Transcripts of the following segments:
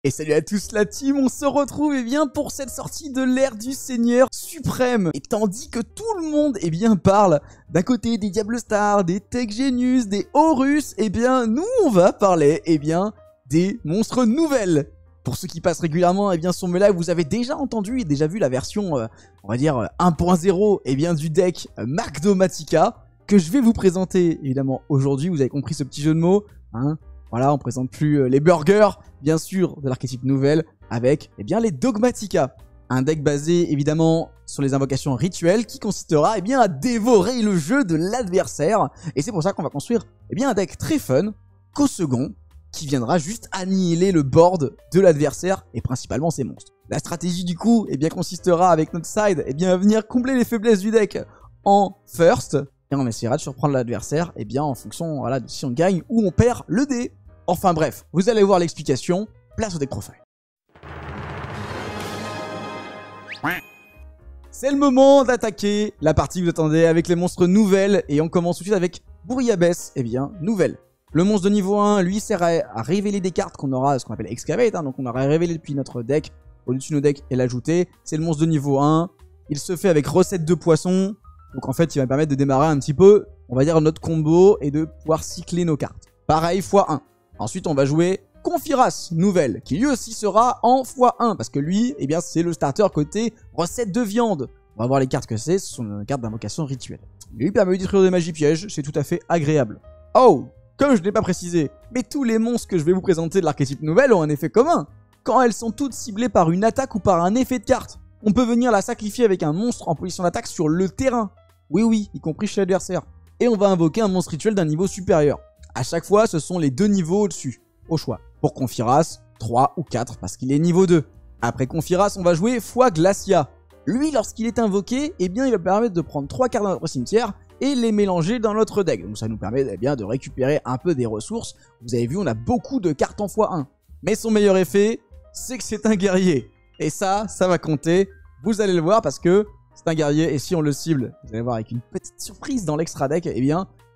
Et salut à tous la team, on se retrouve bien pour cette sortie de l'ère du Seigneur suprême. Et tandis que tout le monde bien parle d'un côté des Diable Stars, des Tech Genius, des Horus, bien nous on va parler bien des monstres nouvelles. Pour ceux qui passent régulièrement sur mes lives, vous avez déjà entendu et déjà vu la version on va dire 1.0 bien du deck Magdomatica que je vais vous présenter évidemment aujourd'hui. Vous avez compris ce petit jeu de mots, hein. Voilà, on présente plus les burgers, bien sûr, de l'archétype nouvelle, avec les Dogmatica. Un deck basé, évidemment, sur les invocations rituelles, qui consistera, à dévorer le jeu de l'adversaire. Et c'est pour ça qu'on va construire, un deck très fun, qu'au second, qui viendra juste annihiler le board de l'adversaire, et principalement ses monstres. La stratégie, du coup, consistera, avec notre side, à venir combler les faiblesses du deck en first, et on essaiera de surprendre l'adversaire, en fonction, voilà, de si on gagne ou on perd le dé. Enfin bref, vous allez voir l'explication, place au deck profile. C'est le moment d'attaquer la partie que vous attendez avec les monstres nouvelles et on commence tout de suite avec Bouillabaisse, nouvelle. Le monstre de niveau 1, lui, sert à révéler des cartes qu'on aura, ce qu'on appelle Excavate, donc on aura révélé depuis notre deck, au-dessus de nos decks et l'ajouter. C'est le monstre de niveau 1, il se fait avec recette de poisson, donc en fait il va permettre de démarrer un petit peu, on va dire, notre combo et de pouvoir cycler nos cartes. Pareil, x1. Ensuite, on va jouer Confiras, nouvelle, qui lui aussi sera en x1, parce que lui, c'est le starter côté recette de viande. On va voir les cartes que c'est, ce sont des cartes d'invocation rituelle. Lui permet de détruire des magies pièges, c'est tout à fait agréable. Oh, comme je ne l'ai pas précisé, mais tous les monstres que je vais vous présenter de l'archétype nouvelle ont un effet commun. Quand elles sont toutes ciblées par une attaque ou par un effet de carte, on peut venir la sacrifier avec un monstre en position d'attaque sur le terrain. Oui, y compris chez l'adversaire. Et on va invoquer un monstre rituel d'un niveau supérieur. À chaque fois, ce sont les deux niveaux au-dessus, au choix. Pour Confiras, 3 ou 4, parce qu'il est niveau 2. Après Confiras, on va jouer Foi Glacia. Lui, lorsqu'il est invoqué, il va permettre de prendre 3 cartes dans notre cimetière et les mélanger dans notre deck. Donc ça nous permet de récupérer un peu des ressources. Vous avez vu, on a beaucoup de cartes en x1. Mais son meilleur effet, c'est que c'est un guerrier. Et ça va compter. Vous allez le voir parce que c'est un guerrier. Et si on le cible, vous allez voir avec une petite surprise dans l'extra deck,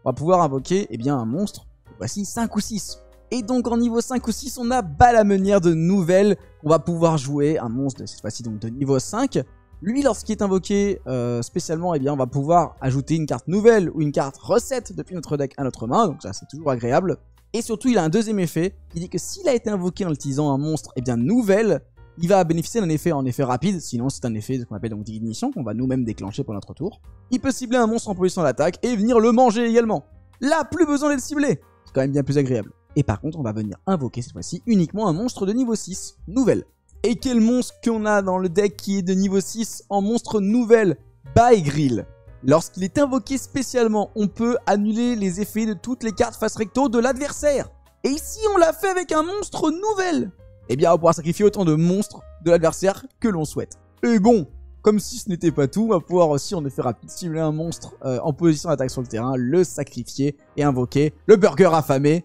on va pouvoir invoquer un monstre, voici 5 ou 6. Et donc en niveau 5 ou 6, on a Balamenière de nouvelle. On va pouvoir jouer un monstre, cette fois-ci donc de niveau 5. Lui, lorsqu'il est invoqué spécialement, on va pouvoir ajouter une carte nouvelle ou une carte recette depuis notre deck à notre main. Donc ça, c'est toujours agréable. Et surtout, il a un deuxième effet qui dit que s'il a été invoqué en utilisant un monstre nouvelle, il va bénéficier d'un effet en effet rapide, sinon c'est un effet qu'on appelle donc d'ignition qu'on va nous-mêmes déclencher pour notre tour. Il peut cibler un monstre en position d'attaque et venir le manger également. Là, plus besoin d'être ciblé. C'est quand même bien plus agréable. Et par contre, on va venir invoquer cette fois-ci uniquement un monstre de niveau 6, nouvelle. Et quel monstre qu'on a dans le deck qui est de niveau 6 en monstre nouvelle? Baegrill. Lorsqu'il est invoqué spécialement, on peut annuler les effets de toutes les cartes face recto de l'adversaire. Et ici, on l'a fait avec un monstre nouvelle. On va pouvoir sacrifier autant de monstres de l'adversaire que l'on souhaite. Et bon, comme si ce n'était pas tout, on va pouvoir aussi en effet rapide cibler un monstre en position d'attaque sur le terrain, le sacrifier et invoquer le burger affamé,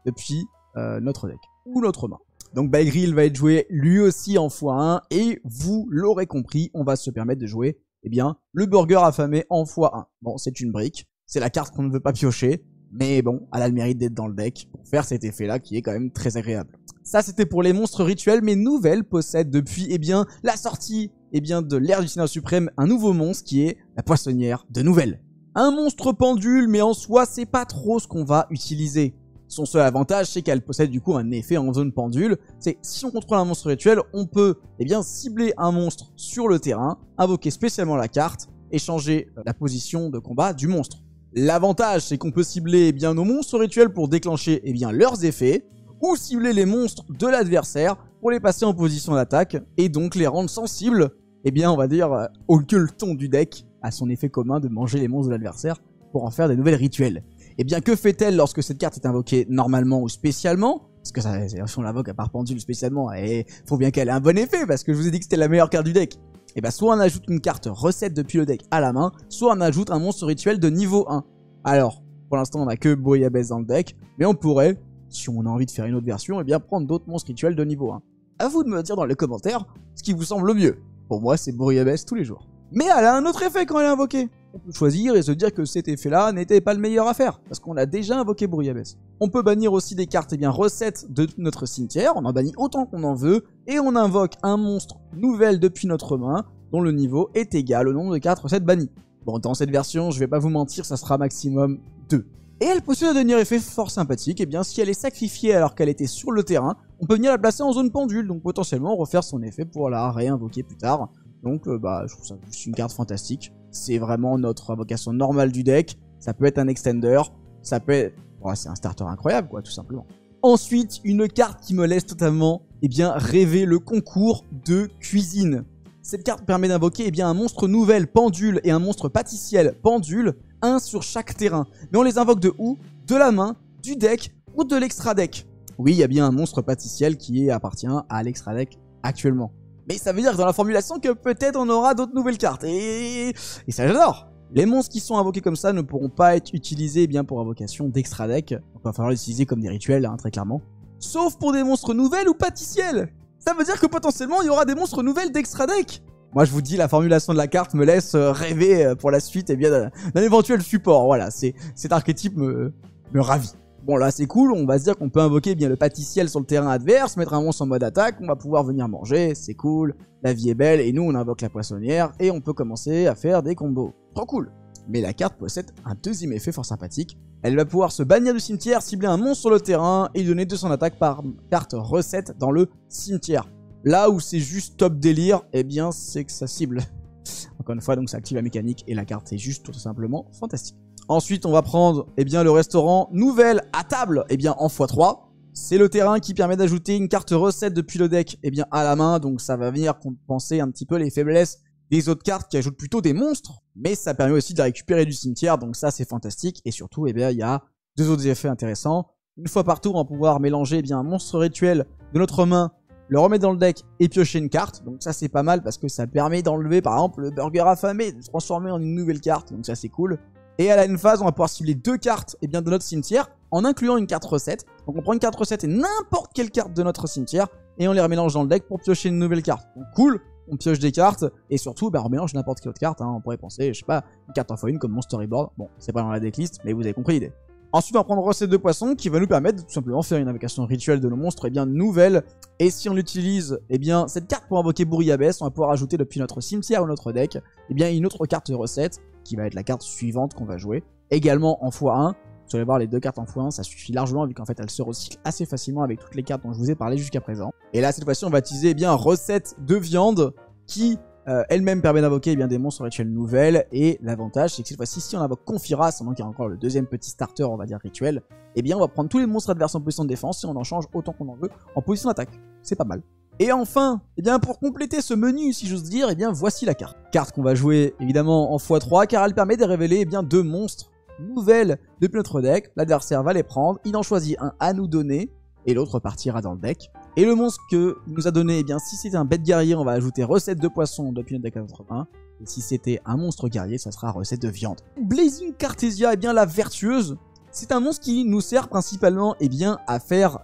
depuis notre deck ou notre main. Donc Baegrill va être joué lui aussi en x1 et vous l'aurez compris, on va se permettre de jouer le burger affamé en x1. Bon, c'est une brique, c'est la carte qu'on ne veut pas piocher, mais bon, elle a le mérite d'être dans le deck pour faire cet effet-là qui est quand même très agréable. Ça, c'était pour les monstres rituels, mais Nouvelle possède depuis la sortie de l'ère du Seigneur suprême un nouveau monstre qui est la Poissonnière de Nouvelle. Un monstre pendule, mais en soi, c'est pas trop ce qu'on va utiliser. Son seul avantage, c'est qu'elle possède du coup un effet en zone pendule. C'est si on contrôle un monstre rituel, on peut cibler un monstre sur le terrain, invoquer spécialement la carte et changer la position de combat du monstre. L'avantage, c'est qu'on peut cibler nos monstres rituels pour déclencher leurs effets, ou cibler les monstres de l'adversaire pour les passer en position d'attaque et donc les rendre sensibles, on va dire, au gueuleton du deck, à son effet commun de manger les monstres de l'adversaire pour en faire des nouvelles rituels. Que fait-elle lorsque cette carte est invoquée normalement ou spécialement? Parce que ça, si on l'invoque à part pendule spécialement, il faut bien qu'elle ait un bon effet, parce que je vous ai dit que c'était la meilleure carte du deck. Soit on ajoute une carte recette depuis le deck à la main, soit on ajoute un monstre rituel de niveau 1. Alors, pour l'instant on n'a que Bouillabaisse dans le deck, mais on pourrait, si on a envie de faire une autre version, prendre d'autres monstres rituels de niveau 1. A vous de me dire dans les commentaires ce qui vous semble le mieux. Pour moi, c'est Bouillabaisse tous les jours. Mais elle a un autre effet quand elle est invoquée. On peut choisir et se dire que cet effet-là n'était pas le meilleur à faire, parce qu'on a déjà invoqué Bouillabaisse. On peut bannir aussi des cartes recettes de notre cimetière, on en bannit autant qu'on en veut, et on invoque un monstre nouvelle depuis notre main, dont le niveau est égal au nombre de cartes recettes bannies. Bon, dans cette version, je vais pas vous mentir, ça sera maximum 2. Et elle possède un dernier effet fort sympathique, et bien si elle est sacrifiée alors qu'elle était sur le terrain, on peut venir la placer en zone pendule, donc potentiellement refaire son effet pour la réinvoquer plus tard. Donc je trouve ça juste une carte fantastique. C'est vraiment notre invocation normale du deck. Ça peut être un extender, ça peut être... Ouais, c'est un starter incroyable quoi, tout simplement. Ensuite, une carte qui me laisse totalement rêver le concours de cuisine. Cette carte permet d'invoquer un monstre nouvelle pendule et un monstre pâtissiel pendule, un sur chaque terrain. Mais on les invoque de où? De la main, du deck ou de l'extra deck. Oui, il y a bien un monstre pâtissiel qui appartient à l'extra deck actuellement. Mais ça veut dire que dans la formulation que peut-être on aura d'autres nouvelles cartes. Et ça j'adore. Les monstres qui sont invoqués comme ça ne pourront pas être utilisés pour invocation d'extra deck. Donc il va falloir les utiliser comme des rituels, très clairement. Sauf pour des monstres nouvelles ou pâtissiels. Ça veut dire que potentiellement il y aura des monstres nouvelles d'extra deck. Moi je vous dis, la formulation de la carte me laisse rêver pour la suite d'un éventuel support. Voilà, cet archétype me ravit. Bon là c'est cool, on va se dire qu'on peut invoquer le pâtissiel sur le terrain adverse, mettre un monstre en mode attaque, on va pouvoir venir manger, c'est cool, la vie est belle, et nous on invoque la poissonnière, et on peut commencer à faire des combos. Trop cool. Mais la carte possède un deuxième effet fort sympathique, elle va pouvoir se bannir du cimetière, cibler un monstre sur le terrain, et lui donner 200 attaques par carte recette dans le cimetière. Là où c'est juste top délire, c'est que ça cible. Encore une fois, donc ça active la mécanique, et la carte est juste tout simplement fantastique. Ensuite, on va prendre le restaurant nouvelle à table en x3. C'est le terrain qui permet d'ajouter une carte recette depuis le deck à la main. Donc ça va venir compenser un petit peu les faiblesses des autres cartes qui ajoutent plutôt des monstres. Mais ça permet aussi de récupérer du cimetière. Donc ça, c'est fantastique. Et surtout, il y a deux autres effets intéressants. Une fois par tour, on va pouvoir mélanger un monstre rituel de notre main, le remettre dans le deck et piocher une carte. Donc ça, c'est pas mal parce que ça permet d'enlever par exemple le burger affamé, de se transformer en une nouvelle carte. Donc ça, c'est cool. Et à la end phase, on va pouvoir cibler 2 cartes de notre cimetière en incluant une carte recette. Donc on prend une carte recette et n'importe quelle carte de notre cimetière et on les remélange dans le deck pour piocher une nouvelle carte. Donc cool, on pioche des cartes et surtout on remélange n'importe quelle autre carte. On pourrait penser, je sais pas, une carte en x1 comme mon storyboard. Bon, c'est pas dans la decklist, mais vous avez compris l'idée. Ensuite, on va prendre recette de poisson qui va nous permettre de tout simplement faire une invocation rituelle de nos monstres nouvelle. Et si on utilise cette carte pour invoquer Bouillabaisse, on va pouvoir ajouter depuis notre cimetière ou notre deck une autre carte recette qui va être la carte suivante qu'on va jouer. Également en x1. Vous allez voir les 2 cartes en x1, ça suffit largement vu qu'en fait elles se recyclent assez facilement avec toutes les cartes dont je vous ai parlé jusqu'à présent. Et là cette fois-ci on va utiliser recette de viande qui elle-même permet d'invoquer des monstres rituels nouvelles. Et l'avantage c'est que cette fois-ci si on invoque Confiras, donc il y a encore le deuxième petit starter on va dire rituel, on va prendre tous les monstres adverses en position de défense et on en change autant qu'on en veut en position d'attaque. C'est pas mal. Et enfin, pour compléter ce menu, si j'ose dire, voici la carte. Carte qu'on va jouer évidemment en x3 car elle permet de révéler 2 monstres nouvelles depuis notre deck. L'adversaire va les prendre, il en choisit un à nous donner et l'autre partira dans le deck. Et le monstre que nous a donné, si c'était un bête guerrier, on va ajouter recette de poisson depuis notre deck à notre main. Et si c'était un monstre guerrier, ça sera recette de viande. Blazing Cartesia, la vertueuse, c'est un monstre qui nous sert principalement à faire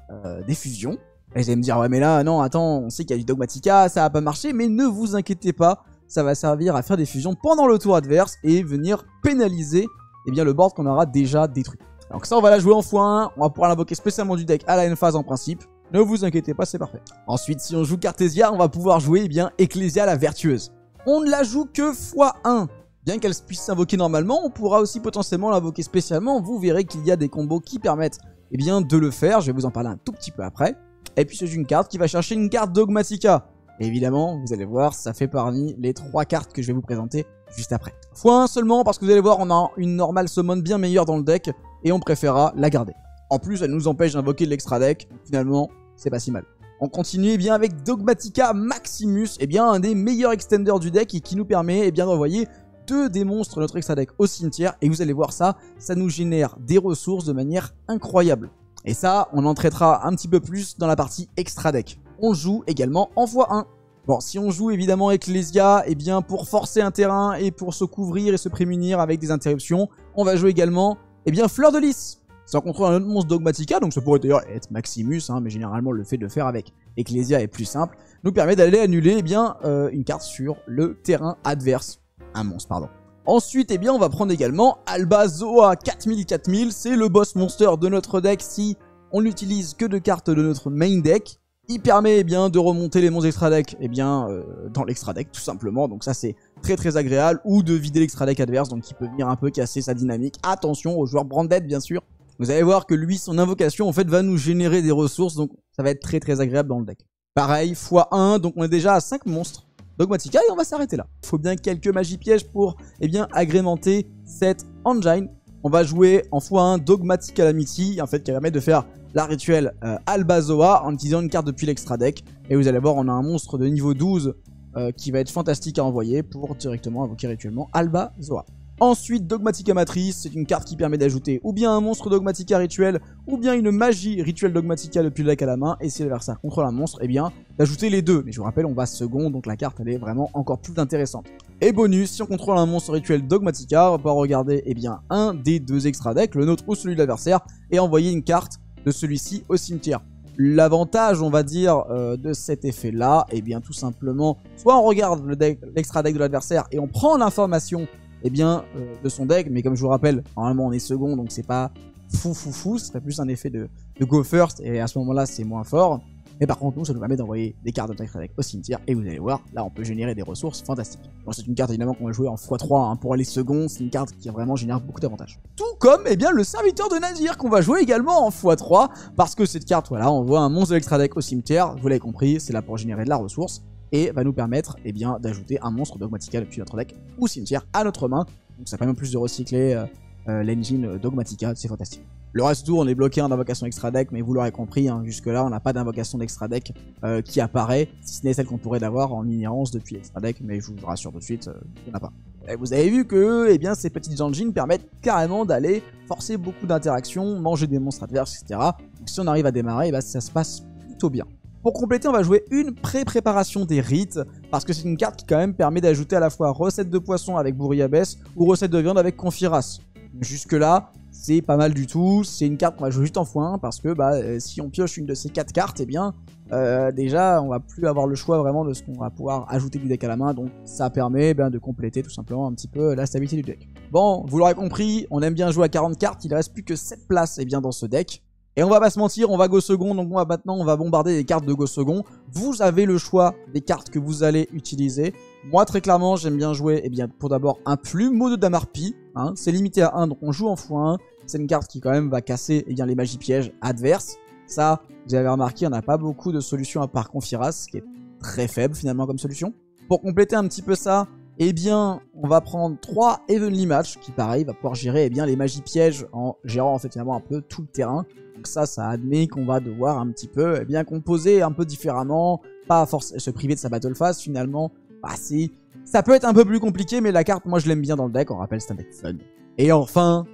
des fusions. Et vous allez me dire, ouais mais là, non, attends, on sait qu'il y a du Dogmatika, ça va pas marcher, mais ne vous inquiétez pas, ça va servir à faire des fusions pendant le tour adverse et venir pénaliser le board qu'on aura déjà détruit. Donc ça, on va la jouer en x1, on va pouvoir l'invoquer spécialement du deck à la end phase en principe, ne vous inquiétez pas, c'est parfait. Ensuite, si on joue Cartesia, on va pouvoir jouer Ecclesia la vertueuse. On ne la joue que x1. Bien qu'elle puisse s'invoquer normalement, on pourra aussi potentiellement l'invoquer spécialement, vous verrez qu'il y a des combos qui permettent de le faire, je vais vous en parler un tout petit peu après. Et puis c'est une carte qui va chercher une carte Dogmatika. Et évidemment, vous allez voir, ça fait parmi les 3 cartes que je vais vous présenter juste après. x1 seulement parce que vous allez voir, on a une normale summon bien meilleure dans le deck et on préférera la garder. En plus, elle nous empêche d'invoquer l'extra deck, finalement, c'est pas si mal. On continue avec Dogmatika Maximus, un des meilleurs extenders du deck et qui nous permet d'envoyer 2 des monstres de notre extra deck au cimetière. Et vous allez voir ça nous génère des ressources de manière incroyable. Et ça, on en traitera un petit peu plus dans la partie extra deck. On joue également en x1. Bon, si on joue évidemment Ecclesia, pour forcer un terrain et pour se couvrir et se prémunir avec des interruptions, on va jouer également, Fleur de Lys. Ça contrôle un autre monstre Dogmatika, donc ça pourrait d'ailleurs être Maximus, mais généralement le fait de le faire avec Ecclesia est plus simple, nous permet d'aller annuler une carte sur le terrain adverse. un monstre, pardon. Ensuite, eh bien, on va prendre également Albazoa 4000. C'est le boss monster de notre deck si on n'utilise que de cartes de notre main deck. Il permet eh bien, de remonter les monstres extra deck eh bien, dans l'extra deck tout simplement. Donc ça c'est très agréable. Ou de vider l'extra deck adverse, donc il peut venir un peu casser sa dynamique. Attention aux joueurs branded bien sûr. Vous allez voir que lui, son invocation en fait va nous générer des ressources. Donc ça va être très agréable dans le deck. Pareil, x1, donc on est déjà à 5 monstres Dogmatika et on va s'arrêter là. Il faut bien quelques magies pièges pour eh bien, agrémenter cette engine. On va jouer en x1 Dogmatic Calamity, en fait, qui permet de faire la rituelle Albazoa en utilisant une carte depuis l'extra deck. Et vous allez voir, on a un monstre de niveau 12 qui va être fantastique à envoyer pour directement invoquer rituellement Albazoa. Ensuite, Dogmatica Matrice, c'est une carte qui permet d'ajouter ou bien un monstre Dogmatica rituel, ou bien une magie rituelle Dogmatica depuis le deck à la main, et si l'adversaire contrôle un monstre, eh bien, d'ajouter les deux. Mais je vous rappelle, on va second, donc la carte, elle est vraiment encore plus intéressante. Et bonus, si on contrôle un monstre rituel Dogmatica, on va pouvoir regarder, eh bien, un des deux extra decks, le nôtre ou celui de l'adversaire, et envoyer une carte de celui-ci au cimetière. L'avantage, on va dire, de cet effet-là, eh bien, tout simplement, soit on regarde l'extra deck de l'adversaire et on prend l'information eh bien, de son deck, mais comme je vous rappelle, normalement on est second, donc c'est pas fou, ce serait plus un effet de go first, et à ce moment-là c'est moins fort. Mais par contre, nous, ça nous permet d'envoyer des cartes de notre deck au cimetière, et vous allez voir, là on peut générer des ressources fantastiques. Bon, c'est une carte évidemment qu'on va jouer en x3 hein, pour aller second, c'est une carte qui vraiment génère beaucoup d'avantages. Tout comme, eh bien, le serviteur de Nadir, qu'on va jouer également en x3, parce que cette carte, voilà, on voit un monstre de l'extra deck au cimetière, vous l'avez compris, c'est là pour générer de la ressource. Et va nous permettre eh bien, d'ajouter un monstre Dogmatica depuis notre deck ou cimetière à notre main. Donc ça permet en plus de recycler l'engine Dogmatica, c'est fantastique. Le reste du tour, on est bloqué en invocation extra deck, mais vous l'aurez compris, hein, jusque là on n'a pas d'invocation d'extra deck qui apparaît, si ce n'est celle qu'on pourrait avoir en inhérence depuis l'extra deck, mais je vous rassure tout de suite, il n'y en a pas. Et vous avez vu que eh bien, ces petites engines permettent carrément d'aller forcer beaucoup d'interactions, manger des monstres adverses, etc. Donc si on arrive à démarrer, eh bien, ça se passe plutôt bien. Pour compléter, on va jouer une pré-préparation des rites, parce que c'est une carte qui quand même permet d'ajouter à la fois recette de poisson avec Bourriabès ou recette de viande avec Confiras. Jusque là, c'est pas mal du tout, c'est une carte qu'on va jouer juste en x1, parce que bah, si on pioche une de ces 4 cartes, eh bien, déjà on va plus avoir le choix vraiment de ce qu'on va pouvoir ajouter du deck à la main, donc ça permet de compléter tout simplement un petit peu la stabilité du deck. Bon, vous l'aurez compris, on aime bien jouer à 40 cartes, il ne reste plus que 7 places eh bien, dans ce deck. Et on va pas se mentir, on va go second, donc maintenant on va bombarder des cartes de go second. Vous avez le choix des cartes que vous allez utiliser. Moi très clairement j'aime bien jouer eh bien, pour d'abord un plumeau de Damarpi, hein, c'est limité à 1 donc on joue en x1. C'est une carte qui quand même va casser eh bien, les magies pièges adverses. Ça, vous avez remarqué, on n'a pas beaucoup de solutions à part Confiras, qui est très faible finalement comme solution. Pour compléter un petit peu ça, eh bien, on va prendre 3 Heavenly Match, qui pareil, va pouvoir gérer eh bien, les magies pièges en gérant en fait finalement un peu tout le terrain. Donc ça admet qu'on va devoir un petit peu eh bien, composer un peu différemment, pas forcément se priver de sa Battle Phase finalement. Bah, ça peut être un peu plus compliqué, mais la carte, moi je l'aime bien dans le deck, on rappelle c'est un deck fun. Et enfin,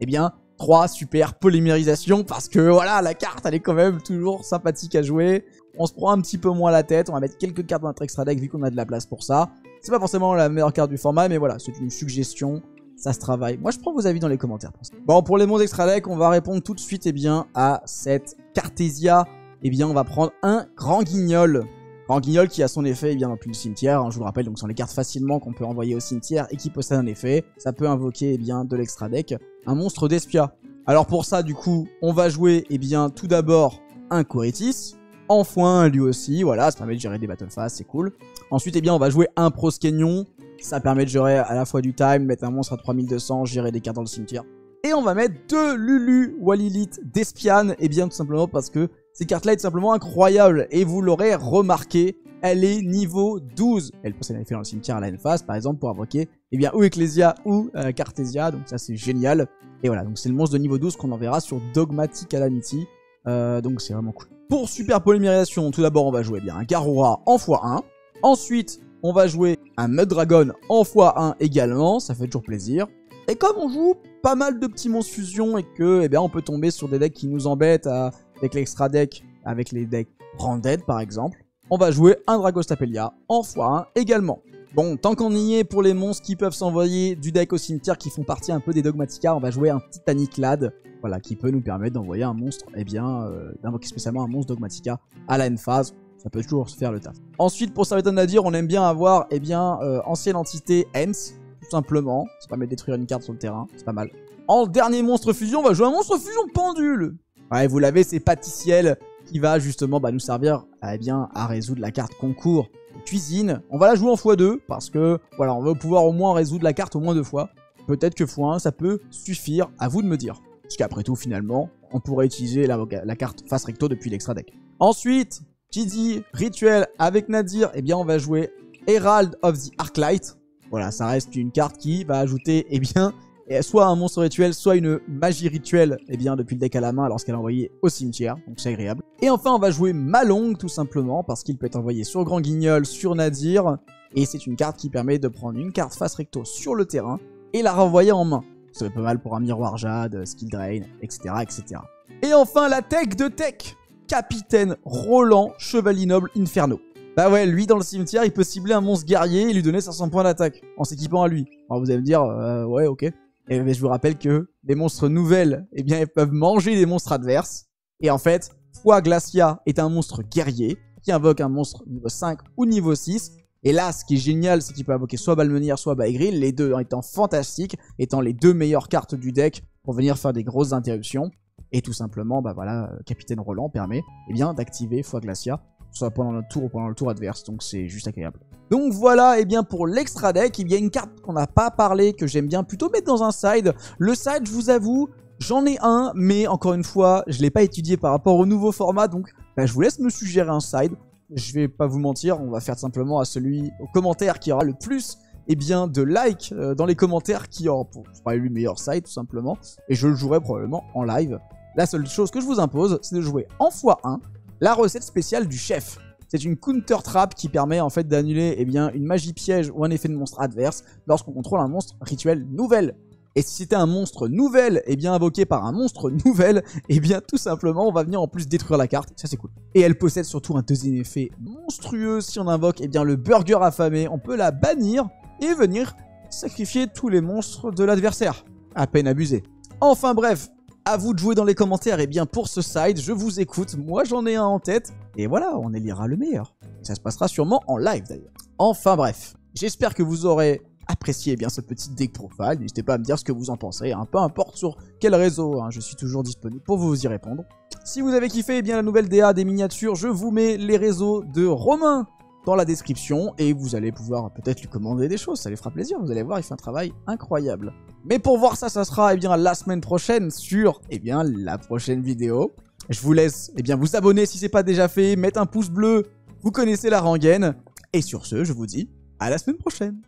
eh bien, 3 super polymérisations, parce que voilà, la carte elle est quand même toujours sympathique à jouer. On se prend un petit peu moins la tête, on va mettre quelques cartes dans notre extra deck vu qu'on a de la place pour ça. C'est pas forcément la meilleure carte du format, mais voilà, c'est une suggestion, ça se travaille. Moi je prends vos avis dans les commentaires. Bon, pour les monstres extra deck, on va répondre tout de suite eh bien, à cette Cartesia. Eh bien, on va prendre un Grand Guignol. Grand Guignol qui a son effet eh bien, dans plus de cimetière, hein, je vous le rappelle, donc ce sont les cartes facilement qu'on peut envoyer au cimetière et qui possèdent un effet. Ça peut invoquer eh bien, de l'extra deck un monstre d'Espia. Alors pour ça, du coup, on va jouer eh bien, tout d'abord un Corytis, en x1 lui aussi, voilà, ça permet de gérer des Battle Phase, c'est cool. Ensuite, eh bien, on va jouer un Proskenyon, ça permet de gérer à la fois du time, mettre un monstre à 3200, gérer des cartes dans le cimetière. Et on va mettre 2 Lulu Walilith d'Espian, et bien tout simplement parce que ces cartes-là est tout simplement incroyable, et vous l'aurez remarqué, elle est niveau 12. Elle possède un effet dans le cimetière à la end-phase, par exemple, pour invoquer eh bien, ou Ecclesia ou Cartesia, donc ça c'est génial. Et voilà, donc c'est le monstre de niveau 12 qu'on enverra sur Dogmatic Calamity, donc c'est vraiment cool. Pour super polymérisation, tout d'abord on va jouer bien un Garura en x1, ensuite on va jouer un Muddragon en x1 également, ça fait toujours plaisir. Et comme on joue pas mal de petits monstres fusion et que eh bien, on peut tomber sur des decks qui nous embêtent avec l'extra deck, avec les decks branded par exemple, on va jouer un Dragostapelia en x1 également. Bon, tant qu'on y est pour les monstres qui peuvent s'envoyer du deck au cimetière qui font partie un peu des Dogmatica, on va jouer un Titanic Lad, voilà, qui peut nous permettre d'envoyer un monstre, eh bien, d'invoquer spécialement un monstre Dogmatica à la end phase. Ça peut toujours se faire le taf. Ensuite, pour Serviteur Nadir, on aime bien avoir, eh bien, ancienne entité Hens, tout simplement. Ça permet de détruire une carte sur le terrain, c'est pas mal. En dernier monstre fusion, on va jouer un monstre fusion pendule. Ouais, vous l'avez, c'est Pâtissiel qui va justement nous servir eh bien, à résoudre la carte concours de cuisine. On va la jouer en x2 parce que voilà, on veut pouvoir au moins résoudre la carte au moins 2 fois. Peut-être que x1, ça peut suffire, à vous de me dire. Parce qu'après tout, finalement, on pourrait utiliser la carte face recto depuis l'extra deck. Ensuite, qui dit rituel avec Nadir, eh bien on va jouer Herald of the Arclight. Voilà, ça reste une carte qui va ajouter, eh bien, soit un monstre rituel, soit une magie rituelle, eh bien, depuis le deck à la main lorsqu'elle est envoyée au cimetière, donc c'est agréable. Et enfin, on va jouer Malong, tout simplement, parce qu'il peut être envoyé sur Grand Guignol, sur Nadir, et c'est une carte qui permet de prendre une carte face recto sur le terrain, et la renvoyer en main. Ça va pas mal pour un Miroir Jade, Skill Drain, etc., etc. Et enfin, la tech de tech, Capitaine Roland, Chevalier Noble Inferno. Bah ouais, lui dans le cimetière, il peut cibler un monstre guerrier et lui donner 500 points d'attaque, en s'équipant à lui. Alors vous allez me dire, ouais, ok. Et je vous rappelle que les monstres nouvelles, eh bien, ils peuvent manger des monstres adverses. Et en fait, Foi Glacia est un monstre guerrier qui invoque un monstre niveau 5 ou niveau 6. Et là, ce qui est génial, c'est qu'il peut invoquer soit Balmenir, soit Baegril, les deux étant fantastiques, étant les deux meilleures cartes du deck pour venir faire des grosses interruptions. Et tout simplement, bah voilà, Capitaine Roland permet eh bien d'activer Foi Glacia, soit pendant notre tour ou pendant le tour adverse. Donc c'est juste agréable. Donc voilà, et bien pour l'extra deck, il y a une carte qu'on n'a pas parlé, que j'aime bien plutôt mettre dans un side. Le side, je vous avoue, j'en ai un, mais encore une fois, je ne l'ai pas étudié par rapport au nouveau format, donc bah, je vous laisse me suggérer un side. Je vais pas vous mentir, on va faire simplement à celui au commentaire qui aura le plus eh bien, de likes dans les commentaires, qui aura pour le meilleur side tout simplement, et je le jouerai probablement en live. La seule chose que je vous impose, c'est de jouer en x1 la recette spéciale du chef. C'est une counter trap qui permet en fait d'annuler eh bien, une magie piège ou un effet de monstre adverse lorsqu'on contrôle un monstre rituel nouvelle. Et si c'était un monstre nouvelle, eh bien invoqué par un monstre nouvelle, eh bien tout simplement on va venir en plus détruire la carte, ça c'est cool. Et elle possède surtout un deuxième effet monstrueux, si on invoque eh bien le burger affamé, on peut la bannir et venir sacrifier tous les monstres de l'adversaire. À peine abusé. Enfin bref, à vous de jouer dans les commentaires, et bien pour ce side, je vous écoute, moi j'en ai un en tête, et voilà, on élira le meilleur. Ça se passera sûrement en live d'ailleurs. Enfin bref, j'espère que vous aurez apprécié eh bien ce petit deck profile, n'hésitez pas à me dire ce que vous en pensez, hein. Peu importe sur quel réseau, hein, je suis toujours disponible pour vous y répondre. Si vous avez kiffé eh bien la nouvelle DA des miniatures, je vous mets les réseaux de Romain dans la description, et vous allez pouvoir peut-être lui commander des choses, ça lui fera plaisir, vous allez voir, il fait un travail incroyable. Mais pour voir ça, ça sera eh bien, la semaine prochaine sur eh bien, la prochaine vidéo. Je vous laisse eh bien, vous abonner si ce n'est pas déjà fait, mettre un pouce bleu, vous connaissez la rengaine. Et sur ce, je vous dis à la semaine prochaine.